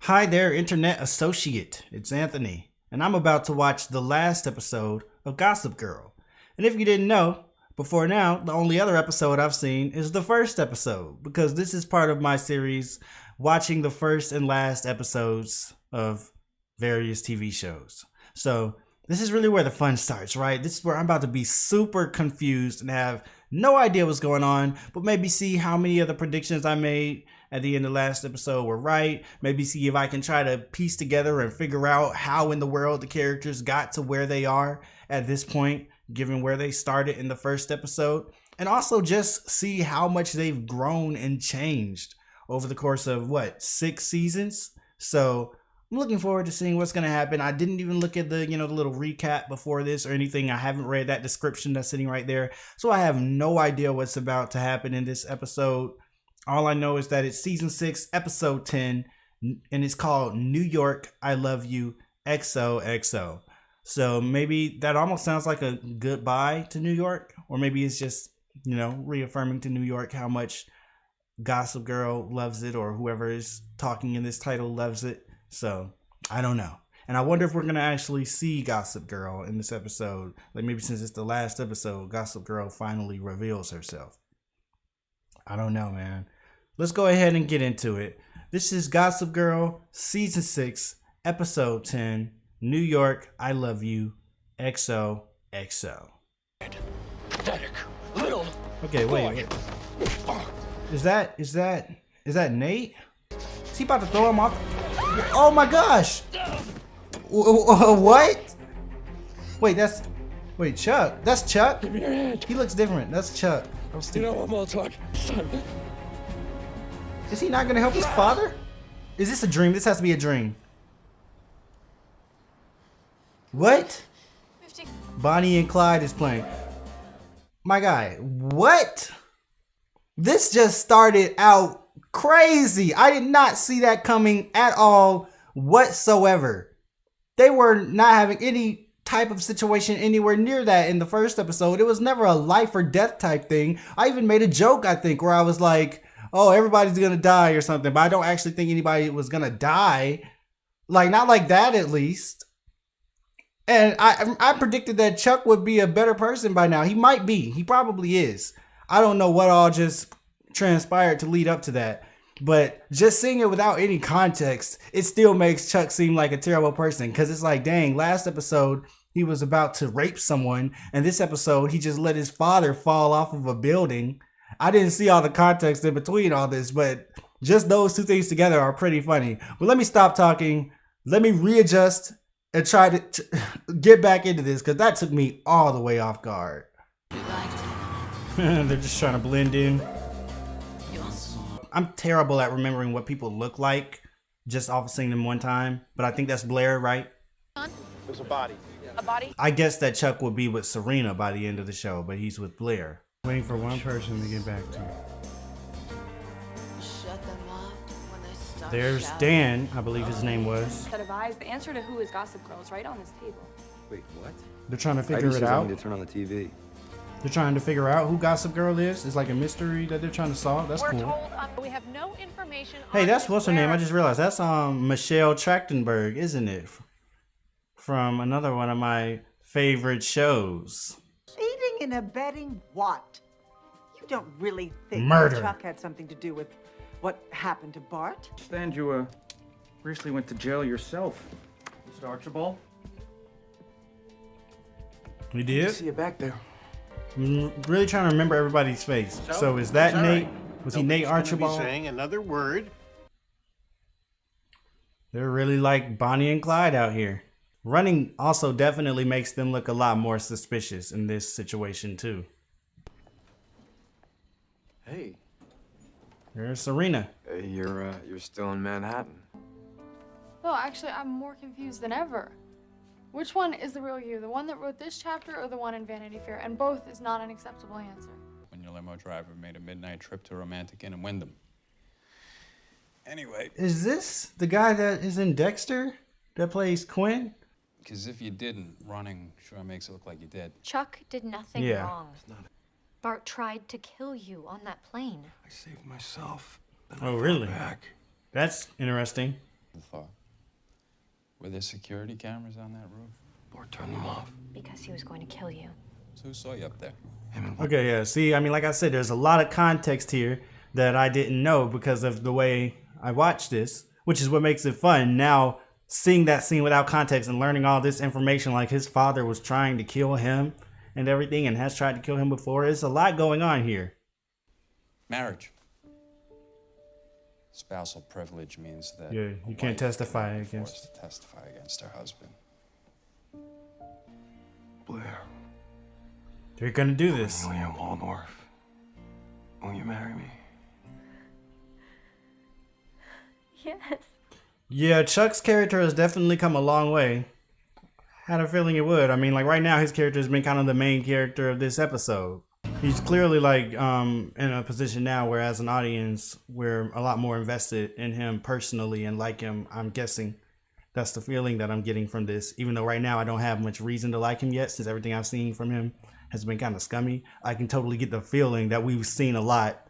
Hi there, Internet Associate. It's Anthony, and I'm about to watch the last episode of Gossip Girl. And if you didn't know, before now, the only other episode I've seen is the first episode, because this is part of my series watching the first and last episodes of various TV shows. So this is really where the fun starts, right? This is where I'm about to be super confused and have no idea what's going on, but maybe see how many of the predictions I made at the end of the last episode were right. Maybe see if I can try to piece together and figure out how in the world the characters got to where they are at this point, given where they started in the first episode. And also just see how much they've grown and changed over the course of, 6 seasons? So I'm looking forward to seeing what's going to happen. I didn't even look at the little recap before this or anything. I haven't read that description that's sitting right there. So I have no idea what's about to happen in this episode. All I know is that it's season 6, episode 10, and it's called New York, I Love You, XOXO. So maybe that almost sounds like a goodbye to New York, or maybe it's just, reaffirming to New York how much Gossip Girl loves it, or whoever is talking in this title loves it. So I don't know. And I wonder if we're going to actually see Gossip Girl in this episode. Like maybe since it's the last episode, Gossip Girl finally reveals herself. I don't know, man. Let's go ahead and get into it. This is Gossip Girl, Season 6, Episode 10, New York, I Love You, XOXO. Pathetic little. Okay, wait. Is that Nate? Is he about to throw him off? Oh my gosh! What? Wait, Chuck. That's Chuck? Give me your hand. He looks different. That's Chuck. I'm all talk, son. Is he not gonna help his father? Is this a dream? This has to be a dream. What? Bonnie and Clyde is playing. My guy, what? This just started out crazy. I did not see that coming at all whatsoever. They were not having any type of situation anywhere near that in the first episode. It was never a life or death type thing. I even made a joke, I think, where I was like, oh, everybody's gonna die or something, but I don't actually think anybody was gonna die. Like, not like that, at least. And I predicted that Chuck would be a better person by now. He might be. He probably is. I don't know what all just transpired to lead up to that. But just seeing it without any context, it still makes Chuck seem like a terrible person. Because it's like, dang, last episode, he was about to rape someone. And this episode, he just let his father fall off of a building. I didn't see all the context in between all this, but just those two things together are pretty funny. But let me stop talking. Let me readjust and try to get back into this, because that took me all the way off guard. They're just trying to blend in. I'm terrible at remembering what people look like just off of seeing them one time, but I think that's Blair, right? There's a body. A body? I guess that Chuck would be with Serena by the end of the show, but he's with Blair. Waiting for one person to get back to me. Shut them up when they start There's shouting. Dan, I believe his name was. Set of eyes. The answer to who is Gossip Girl is right on this table. Wait, what? They're trying to I figure just it said out. something to turn on the TV. They're trying to figure out who Gossip Girl is. It's like a mystery that they're trying to solve. That's We're cool. told we have no information. Hey, on that's his what's her name. I whereabouts. just realized that's Michelle Trachtenberg, isn't it? From another one of my favorite shows. Aiding and abetting what? You don't really think Murder. Chuck had something to do with what happened to Bart? Understand you recently went to jail yourself, Mr. Archibald. You did? See you back there. I'm really trying to remember everybody's face. So is that Nate? Was he Nate Archibald? Saying another word. They're really like Bonnie and Clyde out here. Running also definitely makes them look a lot more suspicious in this situation too. Hey, There's Serena. you're still in Manhattan. No, actually, I'm more confused than ever. Which one is the real you? The one that wrote this chapter or the one in Vanity Fair? And both is not an acceptable answer. When your limo driver made a midnight trip to a romantic inn in Wyndham. Anyway, Is this the guy that is in Dexter that plays Quinn? because if you didn't, running sure makes it look like you did. Chuck did nothing Yeah. wrong. Bart tried to kill you on that plane. I saved myself. Oh, really? That's interesting. Thought. Were there security cameras on that roof? Or turn them off. Because he was going to kill you. So who saw you up there? Okay, yeah. See, I mean, like I said, there's a lot of context here that I didn't know because of the way I watched this, which is what makes it fun. Now, seeing that scene without context and learning all this information, like his father was trying to kill him and everything and has tried to kill him before. There's a lot going on here. Marriage. Spousal privilege means that Yeah, you can't testify forced against. to testify against her husband. Blair, They're gonna do this. William Waldorf, will you marry me? Yes. Yeah, Chuck's character has definitely come a long way. Had a feeling it would. I mean, like right now, his character has been kind of the main character of this episode. He's clearly like in a position now where, as an audience, we're a lot more invested in him personally and like him. I'm guessing that's the feeling that I'm getting from this. Even though right now I don't have much reason to like him yet, since everything I've seen from him has been kind of scummy. I can totally get the feeling that we've seen a lot.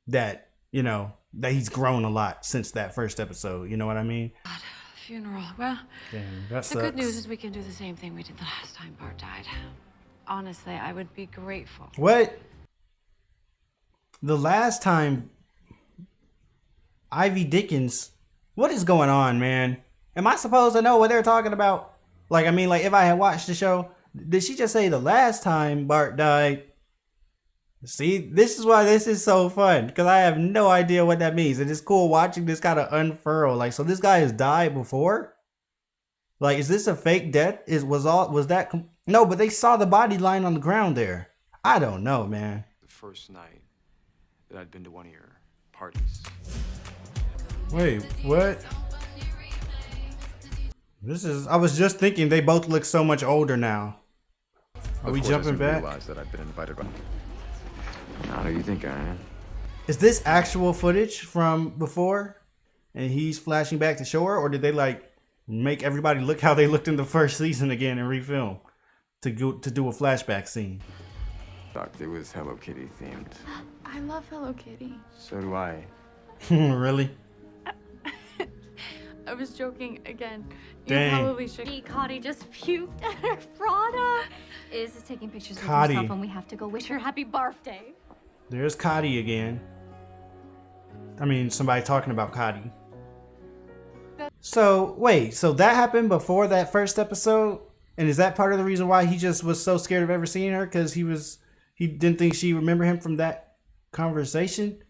That that he's grown a lot since that first episode. You know what I mean? Funeral. Well, Damn, that the good sucks. news is we can do the same thing we did the last time Bart died. Honestly, I would be grateful. What? The last time Ivy Dickens, what is going on, man? Am I supposed to know what they're talking about? Like, I mean, like, if I had watched the show, did she just say the last time Bart died? See, this is why this is so fun, because I have no idea what that means. And it's cool watching this kind of unfurl. Like, so this guy has died before? Like, is this a fake death? No, but they saw the body lying on the ground there. I don't know, man. The first night that I'd been to one of your parties. Wait, what? I was just thinking they both look so much older now. Are we jumping back? Realized that I'd been invited by. How do you think I am? Is this actual footage from before? And he's flashing back to shore? Or did they like make everybody look how they looked in the first season again and refilm to do a flashback scene? It was Hello Kitty themed. I love Hello Kitty. So do I. Really? I was joking again. Dang. You probably should. Cotty just puked at her Prada. Is taking pictures of Cotty. herself when we have to go wish her happy birthday. There's Cotty again. I mean, somebody talking about Cotty. So, wait, so that happened before that first episode? And is that part of the reason why he just was so scared of ever seeing her? Because he didn't think she remembered him from that conversation?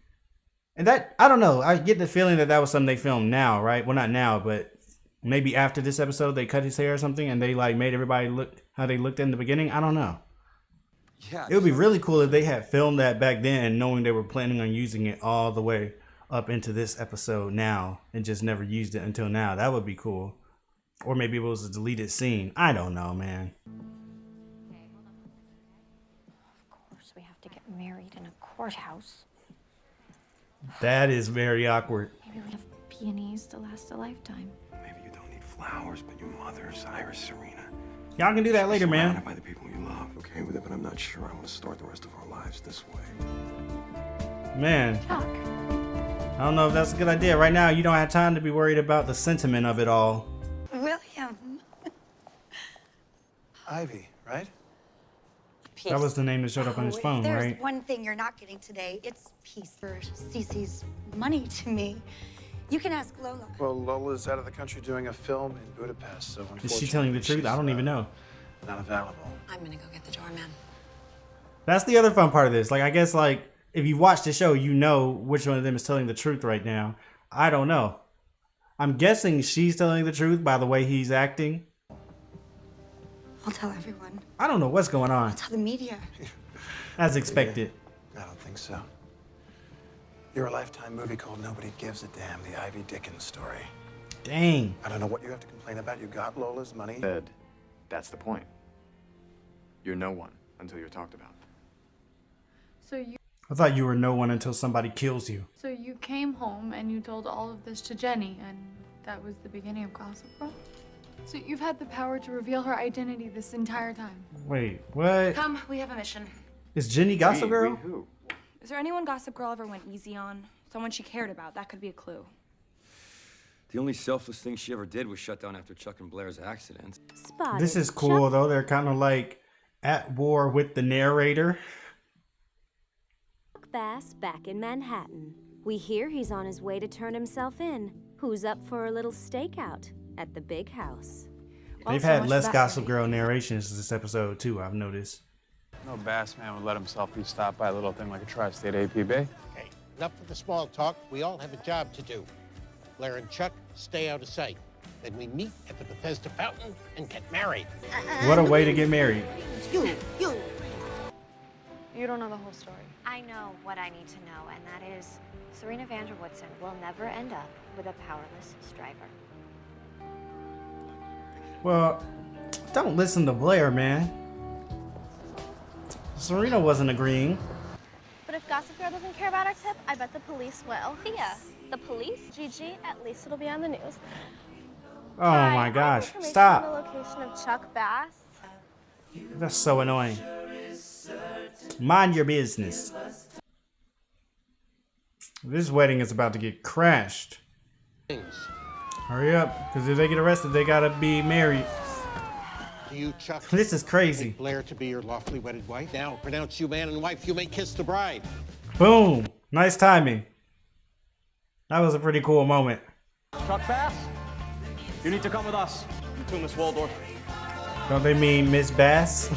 And that, I don't know, I get the feeling that was something they filmed now, right? Well, not now, but maybe after this episode they cut his hair or something and they like made everybody look how they looked in the beginning. I don't know. Yeah. It would be really cool if they had filmed that back then, knowing they were planning on using it all the way up into this episode now and just never used it until now. That would be cool. Or maybe it was a deleted scene. I don't know, man. Of course, we have to get married in a courthouse. That is very awkward. Maybe we have peonies to last a lifetime. Maybe you don't need flowers, but your mother's Iris Serena. Y'all can do that later, man. Surrounded by the people you love. Okay with it, but I'm not sure I want to start the rest of our lives this way. Man, Chuck. I don't know if that's a good idea. Right now, you don't have time to be worried about the sentiment of it all. William. Ivy, right? Peace. That was the name that showed up on his phone, There's right? one thing you're not getting today. It's peace for Cece's money to me. You can ask Lola. Well, Lola's out of the country doing a film in Budapest, so unfortunately Is she telling the truth? I don't even know. Not available. I'm gonna go get the doorman. That's the other fun part of this. Like, I guess, like, if you watch the show, you know which one of them is telling the truth right now. I don't know. I'm guessing she's telling the truth by the way he's acting. I'll tell everyone. I don't know what's going on. I'll tell the media. As expected. I don't think so. You're a Lifetime movie called Nobody Gives a Damn, the Ivy Dickens story. Dang. I don't know what you have to complain about. You got Lola's money. Ed, that's the point. You're no one until you're talked about. I thought you were no one until somebody kills you. So you came home and you told all of this to Jenny, and that was the beginning of Gossip Girl? So you've had the power to reveal her identity this entire time. Wait, what? Come, we have a mission. Is Jenny Gossip Girl? We who? Is there anyone Gossip Girl ever went easy on? Someone she cared about? That could be a clue. The only selfless thing she ever did was shut down after Chuck and Blair's accident. Spotted. This is cool though. They're kind of like at war with the narrator. Chuck Bass back in Manhattan. We hear he's on his way to turn himself in. Who's up for a little stakeout at the big house? They've had less Gossip Girl narrations this episode too, I've noticed. No Bass man would let himself be stopped by a little thing like a tri-state APB. Okay, enough of the small talk. We all have a job to do. Blair and Chuck stay out of sight. Then we meet at the Bethesda Fountain and get married. What a way to get married. You. You don't know the whole story. I know what I need to know, and that is Serena Vanderwoodson will never end up with a powerless striver. Well, don't listen to Blair, man. Serena wasn't agreeing. But if Gossip Girl doesn't care about our tip, I bet the police will. Thea, the police? Gigi, at least it'll be on the news. Oh my gosh, stop. The location of Chuck Bass. That's so annoying. Mind your business. This wedding is about to get crashed. Hurry up, because if they get arrested, they gotta be married. Do you, Chuck? This is crazy. Take Blair to be your lawfully wedded wife? Now, pronounce you man and wife. You may kiss the bride. Boom. Nice timing. That was a pretty cool moment. Chuck Bass, you need to come with us. You too, Miss Waldorf. Don't they mean Miss Bass?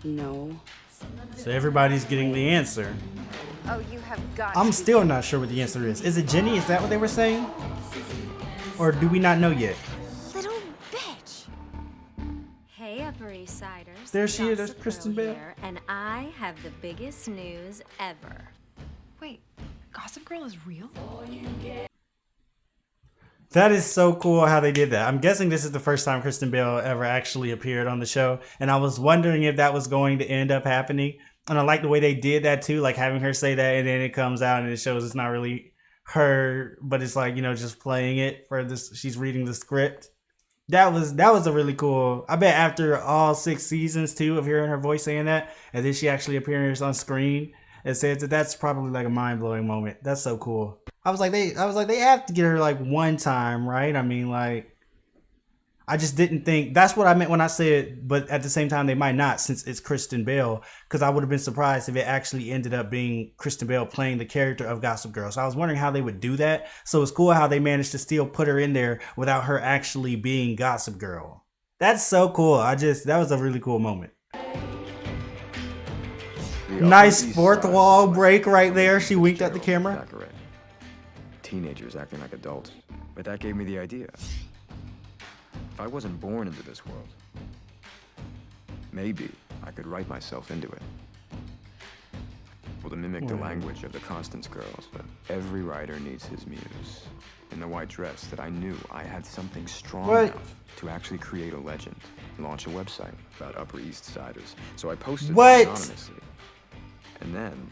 No. So everybody's getting the answer. Oh, you have got I'm still not sure what the answer is. Is it Jenny? Is that what they were saying? Or do we not know yet? Little bitch. Hey, Upper East Siders. There she is, there's Gossip Kristen Girl Bell. here, and I have the biggest news ever. Wait, Gossip Girl is real? That is so cool how they did that. I'm guessing this is the first time Kristen Bell ever actually appeared on the show. And I was wondering if that was going to end up happening. And I like the way they did that too, like having her say that and then it comes out and it shows it's not really her, but it's like, you know, just playing it for this. She's reading the script. That was a really cool. I bet after all 6 seasons too of hearing her voice saying that, and then she actually appears on screen and says that, that's probably like a mind-blowing moment. That's so cool. I was like they have to get her like one time, right? I mean, like, I just didn't think that's what I meant when I said, but at the same time they might not, since it's Kristen Bell, because I would have been surprised if it actually ended up being Kristen Bell playing the character of Gossip Girl. So I was wondering how they would do that. So it's cool how they managed to still put her in there without her actually being Gossip Girl. That's so cool. That was a really cool moment. Nice fourth wall break right there. She winked at the camera. Teenagers acting like adults. But that gave me the idea. If I wasn't born into this world, maybe I could write myself into it. Well, to mimic the language of the Constance girls, but every writer needs his muse. In the white dress, that I knew I had something strong enough to actually create a legend, launch a website about Upper East Siders. So I posted anonymously. And then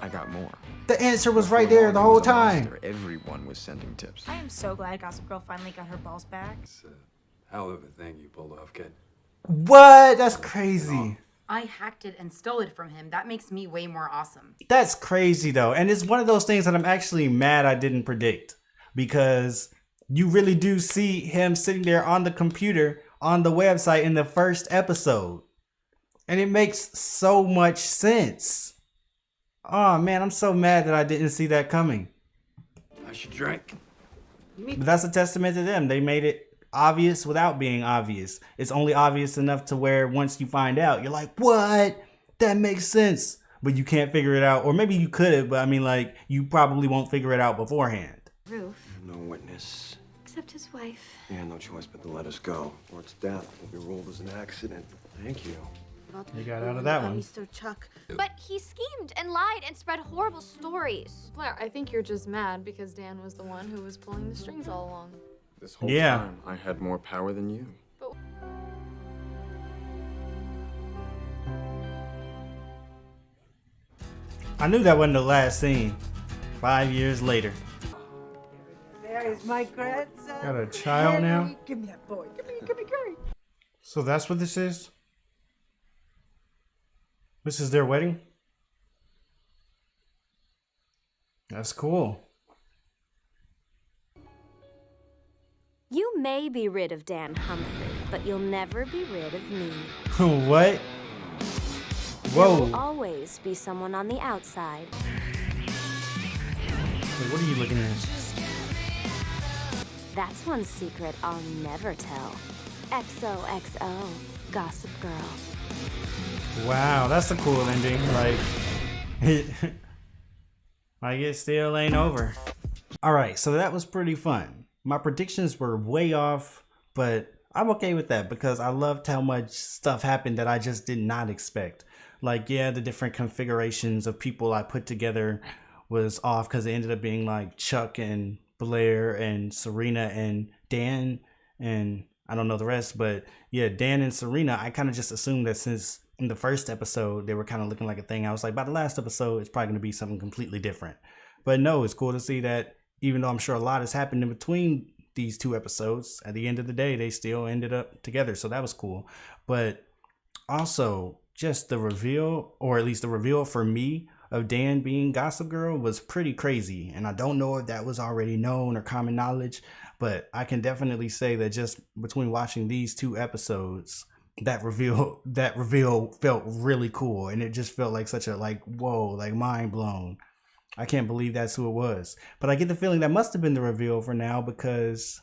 I got more. The answer was right there the whole time. Everyone was sending tips. I am so glad Gossip Girl finally got her balls back. It's a hell of a thing you pulled off, kid. What? That's crazy. I hacked it and stole it from him. That makes me way more awesome. That's crazy though. And it's one of those things that I'm actually mad I didn't predict, because you really do see him sitting there on the computer on the website in the first episode. And it makes so much sense. Oh man, I'm so mad that I didn't see that coming. I should drink. But that's a testament to them. They made it obvious without being obvious. It's only obvious enough to where once you find out, you're like, what? That makes sense. But you can't figure it out. Or maybe you could, but I mean, like, you probably won't figure it out beforehand. Roof. No witness. Except his wife. Yeah, no choice but to let us go. Or it's death. Will be ruled as an accident. Thank you. You got out of that one. Chuck. But he schemed and lied and spread horrible stories. Blair, I think you're just mad because Dan was the one who was pulling the strings all along. This whole time, I had more power than you. But I knew that wasn't the last scene. 5 years later. There is my grandson. Got a child now? Give me that boy. Give me Gary. So that's what this is? This is their wedding? That's cool. You may be rid of Dan Humphrey, but you'll never be rid of me. What? There Whoa. will always be someone on the outside. Wait, what are you looking at? That's one secret I'll never tell. XOXO, Gossip Girl. Wow, that's a cool ending. Like it still ain't over. All right, so that was pretty fun. My predictions were way off, but I'm okay with that because I loved how much stuff happened that I just did not expect. Like, yeah, the different configurations of people I put together was off because it ended up being like Chuck and Blair and Serena and Dan, and I don't know the rest, but yeah, Dan and Serena, I kind of just assumed that since in the first episode they were kind of looking like a thing, I was like, by the last episode it's probably going to be something completely different. But no, it's cool to see that even though I'm sure a lot has happened in between these two episodes, at the end of the day they still ended up together, so that was cool. But also just the reveal, or at least the reveal for me, of Dan being Gossip Girl was pretty crazy. And I don't know if that was already known or common knowledge, but I can definitely say that just between watching these two episodes, that reveal felt really cool. And it just felt like such a whoa, like mind blown. I can't believe that's who it was. But I get the feeling that must have been the reveal for now because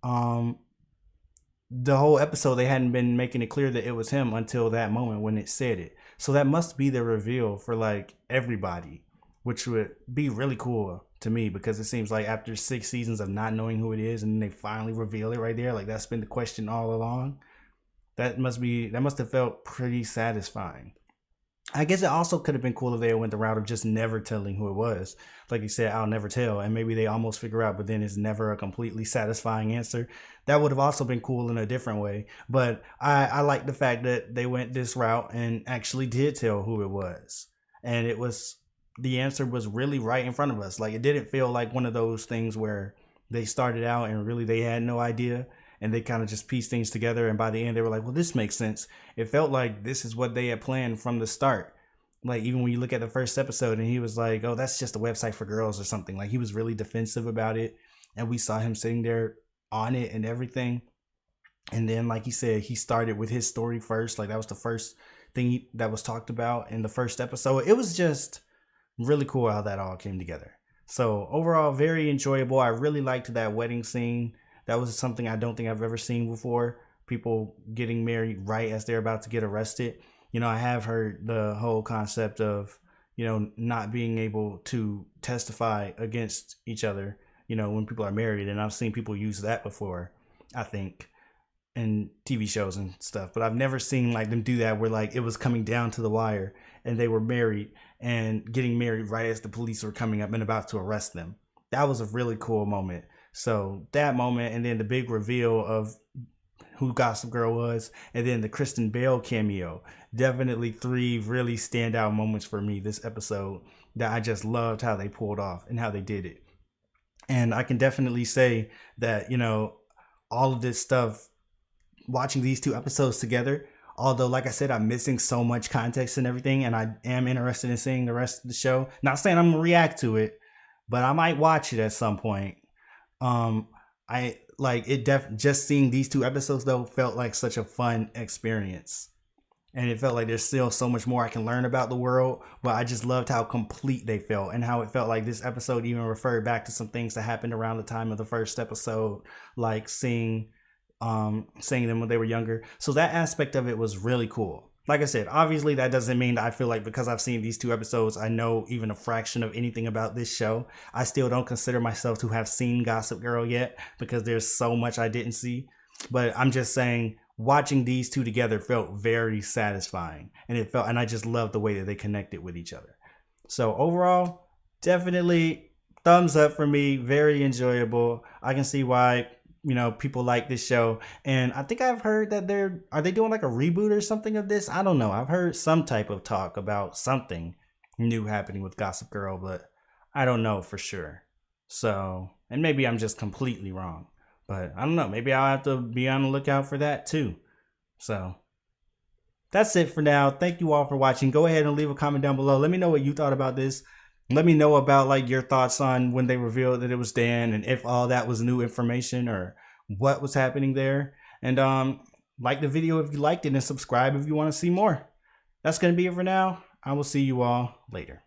the whole episode they hadn't been making it clear that it was him until that moment when it said it. So that must be the reveal for everybody, which would be really cool to me because it seems like after 6 seasons of not knowing who it is and they finally reveal it right there, like that's been the question all along. That must have felt pretty satisfying. I guess it also could have been cool if they went the route of just never telling who it was. Like you said, I'll never tell. And maybe they almost figure out, but then it's never a completely satisfying answer. That would have also been cool in a different way. But I like the fact that they went this route and actually did tell who it was. And the answer was really right in front of us. Like it didn't feel like one of those things where they started out and really they had no idea. And they kind of just pieced things together. And by the end, they were like, well, this makes sense. It felt like this is what they had planned from the start. Like, even when you look at the first episode and he was like, oh, that's just a website for girls or something. Like, he was really defensive about it. And we saw him sitting there on it and everything. And then, like he said, he started with his story first. Like, that was the first thing that was talked about in the first episode. It was just really cool how that all came together. So, overall, very enjoyable. I really liked that wedding scene. That was something I don't think I've ever seen before. People getting married right as they're about to get arrested. You know, I have heard the whole concept of, you know, not being able to testify against each other, you know, when people are married. And I've seen people use that before, I think, in TV shows and stuff. But I've never seen them do that where it was coming down to the wire and they were married and getting married right as the police were coming up and about to arrest them. That was a really cool moment. So that moment, and then the big reveal of who Gossip Girl was, and then the Kristen Bell cameo, definitely 3 really standout moments for me this episode that I just loved how they pulled off and how they did it. And I can definitely say that, you know, all of this stuff, watching these 2 episodes together, although, like I said, I'm missing so much context and everything, and I am interested in seeing the rest of the show. Not saying I'm gonna react to it, but I might watch it at some point. Just seeing these 2 episodes though felt like such a fun experience, and it felt like there's still so much more I can learn about the world, but I just loved how complete they felt and how it felt like this episode even referred back to some things that happened around the time of the first episode, like seeing them when they were younger. So that aspect of it was really cool. Like I said, obviously that doesn't mean that I feel like because I've seen these 2 episodes, I know even a fraction of anything about this show. I still don't consider myself to have seen Gossip Girl yet because there's so much I didn't see. But I'm just saying, watching these 2 together felt very satisfying. And I just loved the way that they connected with each other. So overall, definitely thumbs up for me. Very enjoyable. I can see why, you know, people like this show. And I think I've heard that are they doing a reboot or something of this? I don't know. I've heard some type of talk about something new happening with Gossip Girl, but I don't know for sure. So, and maybe I'm just completely wrong, but I don't know. Maybe I'll have to be on the lookout for that too. So that's it for now. Thank you all for watching. Go ahead and leave a comment down below. Let me know what you thought about this. Let me know about like your thoughts on when they revealed that it was Dan, and if all that was new information or what was happening there. And like the video if you liked it, and subscribe if you want to see more. That's going to be it for now. I will see you all later.